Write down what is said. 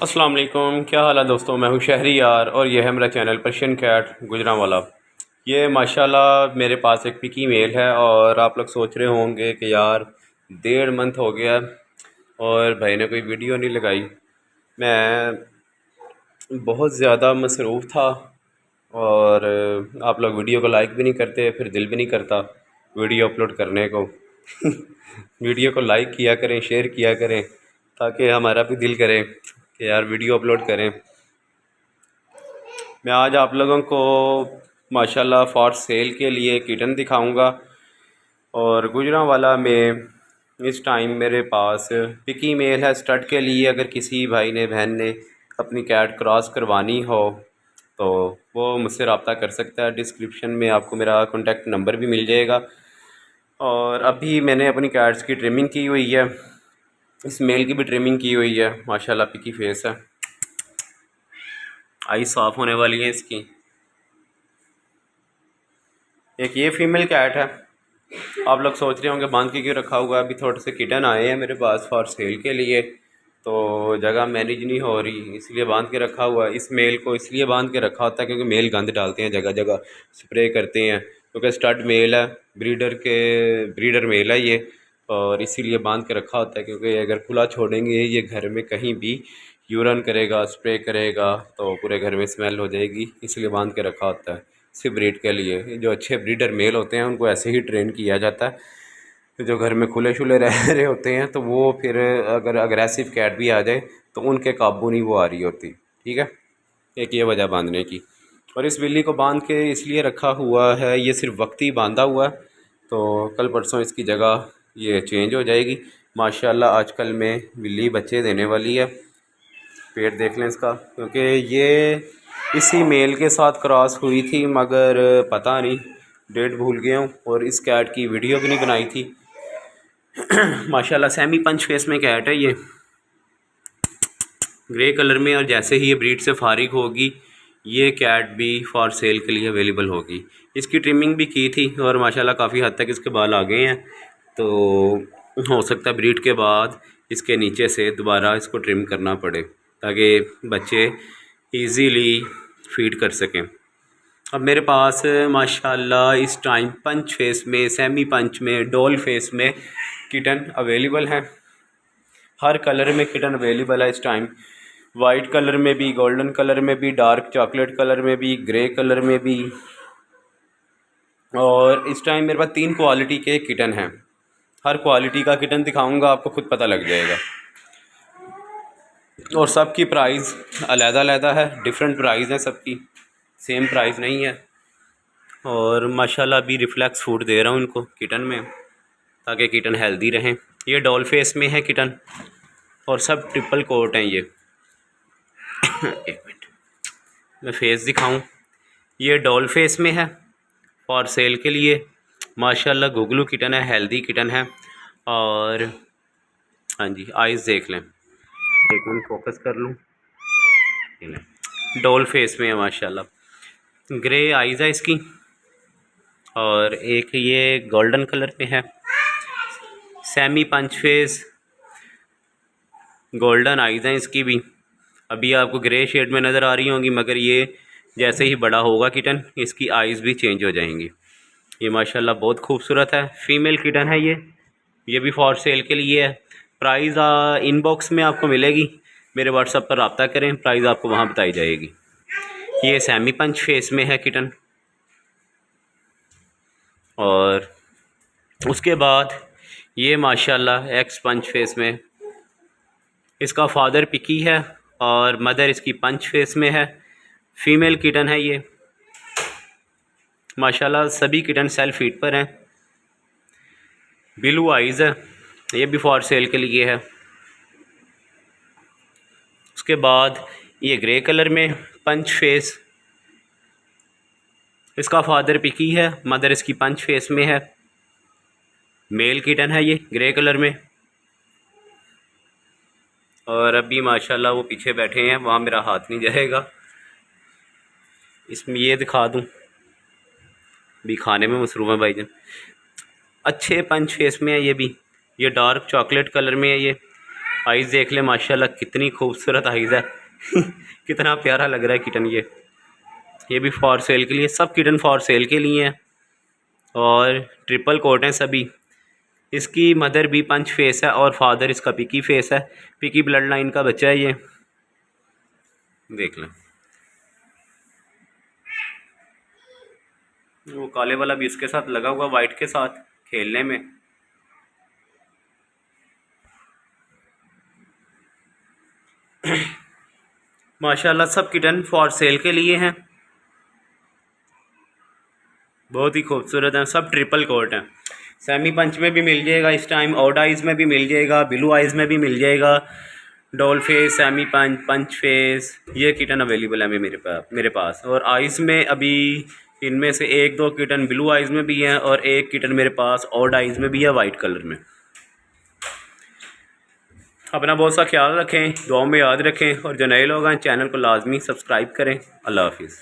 अस्सलाम वालेकुम, क्या हाल है दोस्तों। मैं हूँ शहरियार और यह है मेरा चैनल पर्शियन कैट गुजरांवाला। ये माशाल्लाह मेरे पास एक पिकी मेल है और आप लोग सोच रहे होंगे कि यार 1.5 मंथ हो गया और भाई ने कोई वीडियो नहीं लगाई। मैं बहुत ज़्यादा मसरूफ़ था और आप लोग वीडियो को लाइक भी नहीं करते, फिर दिल भी नहीं करता वीडियो अपलोड करने को। वीडियो को लाइक किया करें, शेयर किया करें, ताकि हमारा भी दिल करे कि यार वीडियो अपलोड करें। मैं आज आप लोगों को माशाल्लाह फॉर सेल के लिए किटन दिखाऊंगा और गुजरांवाला में इस टाइम मेरे पास पिकी मेल है स्टड के लिए। अगर किसी भाई ने बहन ने अपनी कैट क्रॉस करवानी हो तो वो मुझसे रब्ता कर सकता है। डिस्क्रिप्शन में आपको मेरा कॉन्टेक्ट नंबर भी मिल जाएगा। और अभी मैंने अपनी कैट्स की ट्रिमिंग की हुई है, इस मेल की भी ट्रिमिंग की हुई है। माशाल्लाह पिकी फेस है, आई साफ़ होने वाली है इसकी। एक ये फीमेल कैट है। आप लोग सोच रहे होंगे बांध के क्यों रखा हुआ है। अभी थोड़े से किटन आए हैं मेरे पास फॉर सेल के लिए, तो जगह मैनेज नहीं हो रही, इसलिए बांध के रखा हुआ है। इस मेल को इसलिए बांध के रखा होता है क्योंकि मेल गंद डालते हैं, जगह जगह स्प्रे करते हैं, क्योंकि स्टड मेल है, ब्रीडर मेल है ये, और इसीलिए बांध के रखा होता है। क्योंकि अगर खुला छोड़ेंगे ये घर में कहीं भी यूरन करेगा, स्प्रे करेगा, तो पूरे घर में स्मेल हो जाएगी, इसलिए बांध के रखा होता है सिर्फ ब्रीड के लिए। जो अच्छे ब्रीडर मेल होते हैं उनको ऐसे ही ट्रेन किया जाता है। तो जो घर में खुले शुले रह रहे होते हैं तो वो फिर अगर अग्रेसिव कैट भी आ जाए तो उनके काबू नहीं वो आ रही होती। ठीक है, एक ये वजह बांधने की। और इस बिल्ली को बांध के इसलिए रखा हुआ है, ये सिर्फ वक्ती बांधा हुआ है, तो कल परसों इसकी जगह ये चेंज हो जाएगी। माशाल्लाह आजकल में बिल्ली बच्चे देने वाली है। पेट देख लें इसका, क्योंकि ये इसी मेल के साथ क्रॉस हुई थी, मगर पता नहीं डेट भूल गया हूँ और इस कैट की वीडियो भी नहीं बनाई थी। माशाल्लाह सेमी पंच फेस में कैट है ये, ग्रे कलर में। और जैसे ही ये ब्रीड से फारिग होगी ये कैट भी फॉर सेल के लिए अवेलेबल होगी। इसकी ट्रिमिंग भी की थी और माशाल्लाह काफ़ी हद तक इसके बाल आ गए हैं, तो हो सकता है ब्रीड के बाद इसके नीचे से दोबारा इसको ट्रिम करना पड़े ताकि बच्चे इजीली फीड कर सकें। अब मेरे पास माशाल्लाह इस टाइम पंच फेस में, सेमी पंच में, डॉल फेस में किटन अवेलेबल हैं। हर कलर में किटन अवेलेबल है इस टाइम। वाइट कलर में भी, गोल्डन कलर में भी, डार्क चॉकलेट कलर में भी, ग्रे कलर में भी। और इस टाइम मेरे पास 3 क्वालिटी के किटन हैं। हर क्वालिटी का किटन दिखाऊंगा, आपको खुद पता लग जाएगा। और सबकी प्राइस अलग-अलग है, डिफरेंट प्राइस है सबकी, सेम प्राइस नहीं है। और माशाल्लाह अभी रिफ्लेक्स फूड दे रहा हूँ इनको किटन में, ताकि किटन हेल्दी रहें। ये डॉल फेस में है किटन और सब ट्रिपल कोट हैं ये। एक मिनट मैं फेस दिखाऊं। ये डॉल फेस में है फॉर सेल के लिए। माशाल्लाह गुगलू किटन है, हेल्दी किटन है। और हाँ जी, आइज़ देख लें, एक मिनट फोकस कर लूँ। डॉल फेस में है माशाल्लाह, ग्रे आइज़ है इसकी। और एक ये गोल्डन कलर में है, semi punch face, golden eyes हैं इसकी भी। अभी आपको ग्रे शेड में नज़र आ रही होंगी, मगर ये जैसे ही बड़ा होगा किटन इसकी आइज़ भी चेंज हो जाएंगी। ये माशाल्लाह बहुत खूबसूरत है, फीमेल किटन है ये भी फॉर सेल के लिए है। प्राइस इनबॉक्स में आपको मिलेगी, मेरे व्हाट्सएप पर रब्ता करें, प्राइस आपको वहाँ बताई जाएगी। ये सेमी पंच फेस में है किटन। और उसके बाद ये माशाल्लाह एक्स पंच फेस में, इसका फादर पिकी है और मदर इसकी पंच फेस में है। फीमेल किटन है ये। माशाल्लाह सभी किटन सेल्फ फीड पर हैं। ब्लू आइज़ है, ये भी फॉर सेल के लिए है। उसके बाद ये ग्रे कलर में पंच फेस, इसका फादर पिकी है, मदर इसकी पंच फेस में है। मेल किटन है ये ग्रे कलर में। और अभी माशाल्लाह वो पीछे बैठे हैं, वहाँ मेरा हाथ नहीं जाएगा। इसमें ये दिखा दूँ, भी खाने में मसरूफ़ है भाईजान। अच्छे पंच फेस में है ये भी। ये डार्क चॉकलेट कलर में है ये। आइज़ देख ले माशाल्लाह कितनी खूबसूरत आइज़ है कितना प्यारा लग रहा है किटन ये भी फॉर सेल के लिए, सब किटन फॉर सेल के लिए हैं और ट्रिपल कोट हैं सभी। इसकी मदर भी पंच फेस है और फादर इसका पिकी फेस है, पिकी ब्लड लाइन का बच्चा है ये, देख लें। वो काले वाला भी इसके साथ लगा हुआ वाइट के साथ खेलने में। माशाल्लाह सब किटन फॉर सेल के लिए हैं, बहुत ही खूबसूरत हैं, सब ट्रिपल कोट हैं। सेमी पंच में भी मिल जाएगा इस टाइम, ऑड आइज़ में भी मिल जाएगा, ब्लू आइज़ में भी मिल जाएगा, डॉल फेस, सेमी पंच, पंच फेस, ये किटन अवेलेबल है मेरे पास। और आइज़ में अभी इनमें से एक दो किटन ब्लू आइज़ में भी हैं और एक किटन मेरे पास ऑड आइज़ में भी है वाइट कलर में। अपना बहुत सा ख्याल रखें, दुआओं में याद रखें और जो नए लोग हैं चैनल को लाजमी सब्सक्राइब करें। अल्लाह हाफिज़।